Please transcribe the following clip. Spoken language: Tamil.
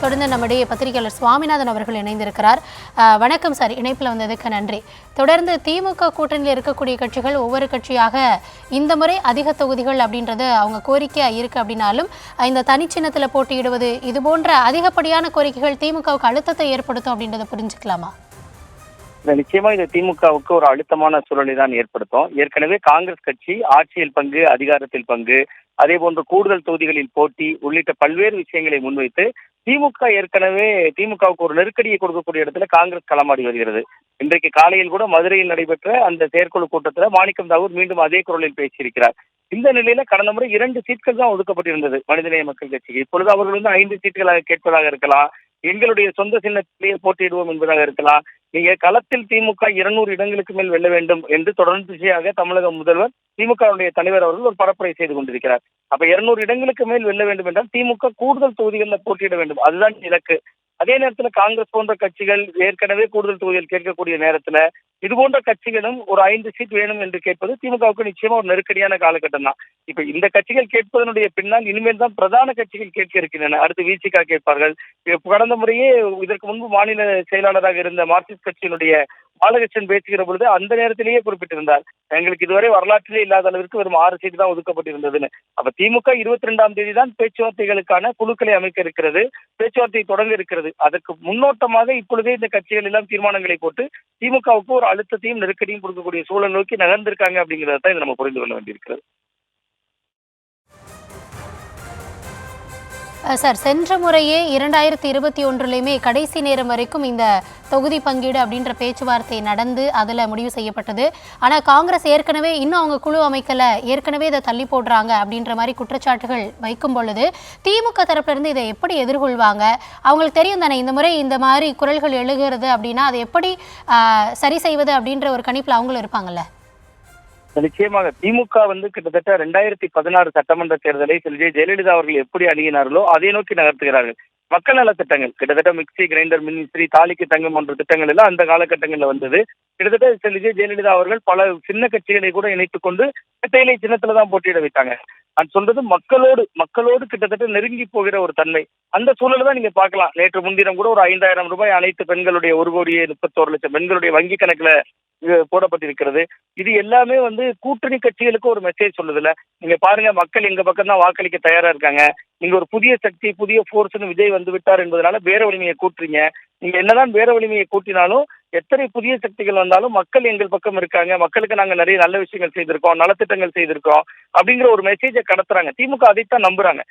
தொடர்ந்து நம்முடைய பத்திரிகையாளர் சுவாமிநாதன் அவர்கள் இணைந்திருக்கிறார். வணக்கம் சார், இணைப்பில் வந்ததுக்கு நன்றி. தொடர்ந்து திமுக கூட்டணியில் இருக்கக்கூடிய கட்சிகள் ஒவ்வொரு கட்சியாக இந்த முறை அதிக தொகுதிகள் அப்படின்றது அவங்க கோரிக்கையாக இருக்குது அப்படின்னாலும் இந்த தனிச்சின்னத்தில் போட்டியிடுவது இது போன்ற அதிகப்படியான கோரிக்கைகள் திமுகவுக்கு அழுத்தத்தை ஏற்படுத்தும் அப்படின்றத புரிஞ்சுக்கலாமா? நிச்சயமா இது திமுகவுக்கு ஒரு அழுத்தமான சூழலை தான் ஏற்படுத்தும். ஏற்கனவே காங்கிரஸ் கட்சி ஆட்சியில் பங்கு, அதிகாரத்தில் பங்கு, அதே போன்று கூடுதல் தொகுதிகளில் போட்டி உள்ளிட்ட பல்வேறு விஷயங்களை முன்வைத்து திமுகவுக்கு ஒரு நெருக்கடியை கொடுக்கக்கூடிய இடத்துல காங்கிரஸ் களமாடி வருகிறது. இன்றைக்கு காலையில் கூட மதுரையில் நடைபெற்ற அந்த செயற்குழு கூட்டத்தில் மாணிக்கம் தாகூர் மீண்டும் அதே குரலில் பேசியிருக்கிறார். இந்த நிலையில கடந்த முறை 2 சீட்கள் தான் ஒதுக்கப்பட்டிருந்தது மனிதநேய மக்கள் கட்சிக்கு. இப்பொழுது அவர்கள் 5 சீட்டுகளாக கேட்பதாக இருக்கலாம், எங்களுடைய சொந்த சின்னத்திலேயே போட்டியிடுவோம் என்பதாக இருக்கலாம். நீங்க களத்தில் திமுக 200 இடங்களுக்கு மேல் வெல்ல வேண்டும் என்று தொடர்ச்சியாக தமிழக முதல்வர் திமுகவுடைய தலைவர் அவர்கள் ஒரு பரப்புரை செய்து கொண்டிருக்கிறார். அப்ப 200 இடங்களுக்கு மேல் வெல்ல வேண்டும் என்றால் திமுக கூடுதல் தொகுதிகளில் போட்டியிட வேண்டும், அதுதான் இலக்கு. அதே நேரத்துல காங்கிரஸ் போன்ற கட்சிகள் ஏற்கனவே கூடுதல் தொகுதியில் கேட்கக்கூடிய நேரத்துல இது போன்ற கட்சிகளும் ஒரு 5 சீட் வேணும் என்று கேட்பது திமுகவுக்கு நிச்சயமா ஒரு நெருக்கடியான காலகட்டம் தான். இப்ப இந்த கட்சிகள் கேட்பதனுடைய பின்னால் இனிமேல் தான் பிரதான கட்சிகள் கேட்க இருக்கின்றன. அடுத்து விசிக கேட்பார்கள். கடந்த முறையே இதற்கு முன்பு மாநில செயலாளராக இருந்த மார்க்சிஸ்ட் கட்சியினுடைய பாலகிருஷ்ணன் பேசுகிற பொழுது அந்த நேரத்திலேயே குறிப்பிட்டிருந்தார், எங்களுக்கு இதுவரை வரலாற்றிலே இல்லாத அளவிற்கு வெறும் 6 சீட் தான் ஒதுக்கப்பட்டிருந்ததுன்னு. அப்ப திமுக 22ஆம் தேதி தான் பேச்சுவார்த்தைகளுக்கான குழுக்களை அமைக்க இருக்கிறது, பேச்சுவார்த்தை தொடங்க இருக்கிறது. அதற்கு முன்னோட்டமாக இப்பொழுதே இந்த கட்சிகள் எல்லாம் தீர்மானங்களை போட்டு திமுகவுக்கு ஒரு அழுத்தத்தையும் நெருக்கடியும் கொடுக்கக்கூடிய சூழல் நோக்கி நகர்ந்திருக்காங்க அப்படிங்கிறத தான் இதை நம்ம புரிந்து கொள்ள வேண்டியிருக்கிறது. சார், சென்ற முறையே 2021 கடைசி நேரம் வரைக்கும் இந்த தொகுதி பங்கீடு அப்படின்ற பேச்சுவார்த்தை நடந்து அதில் முடிவு செய்யப்பட்டது. ஆனால் காங்கிரஸ் ஏற்கனவே இன்னும் அவங்க குழு அமைக்கலை, ஏற்கனவே இதை தள்ளி போடுறாங்க அப்படின்ற மாதிரி குற்றச்சாட்டுகள் வைக்கும் பொழுது திமுக தரப்பிலிருந்து இதை எப்படி எதிர்கொள்வாங்க? அவங்களுக்கு தெரியும் தானே இந்த முறை இந்த மாதிரி குரல்கள் எழுகிறது அப்படின்னா அதை எப்படி சரி செய்வது அப்படின்ற ஒரு கணிப்பில் அவங்களும் இருப்பாங்கல்ல? நிச்சயமாக திமுக கிட்டத்தட்ட 2016 சட்டமன்ற தேர்தலை ஜெயலலிதா அவர்கள் எப்படி அணுகினார்களோ அதை நோக்கி நகர்த்துகிறார்கள். மக்கள் நல திட்டங்கள் கிட்டத்தட்ட மிக்சி, கிரைண்டர், மின்விசிறி, தாலிக்கு தங்கம் போன்ற திட்டங்கள் எல்லாம் அந்த காலகட்டங்களில் வந்தது. கிட்டத்தட்ட ஜெயலலிதா அவர்கள் பல சின்ன கட்சிகளை கூட இணைத்துக் கொண்டு இரட்டை சின்னத்துல தான் போட்டியிட வைத்தாங்க. நான் சொல்றது மக்களோடு கிட்டத்தட்ட நெருங்கி போகிற ஒரு தன்மை. அந்த சூழலை தான் நீங்க பார்க்கலாம். நேற்று முன்தினம் கூட ஒரு 5000 ரூபாய் அனைத்து பெண்களுடைய 1,31,00,000 பெண்களுடைய வங்கி கணக்குல போடப்பட்டிருக்கிறது. இது எல்லாமே கூட்டணி கட்சிகளுக்கு ஒரு மெசேஜ் சொல்லுதுல. நீங்க பாருங்க, மக்கள் எங்க பக்கம் தான் வாக்களிக்க தயாரா இருக்காங்க. நீங்க ஒரு புதிய சக்தி, புதிய போர்ஸ்னு விஜய் விட்டார் என்பதனால பேர வலிமையை கூட்டுறீங்க. நீங்க என்னதான் பேர வலிமையை கூட்டினாலும் எத்தனை புதிய சக்திகள் வந்தாலும் மக்கள் எங்கள் பக்கம் இருக்காங்க, மக்களுக்கு நாங்க நிறைய நல்ல விஷயங்கள் செய்திருக்கோம், நலத்திட்டங்கள் செய்திருக்கோம் அப்படிங்கிற ஒரு மெசேஜை கடத்துறாங்க. திமுக அதைத்தான் நம்புறாங்க.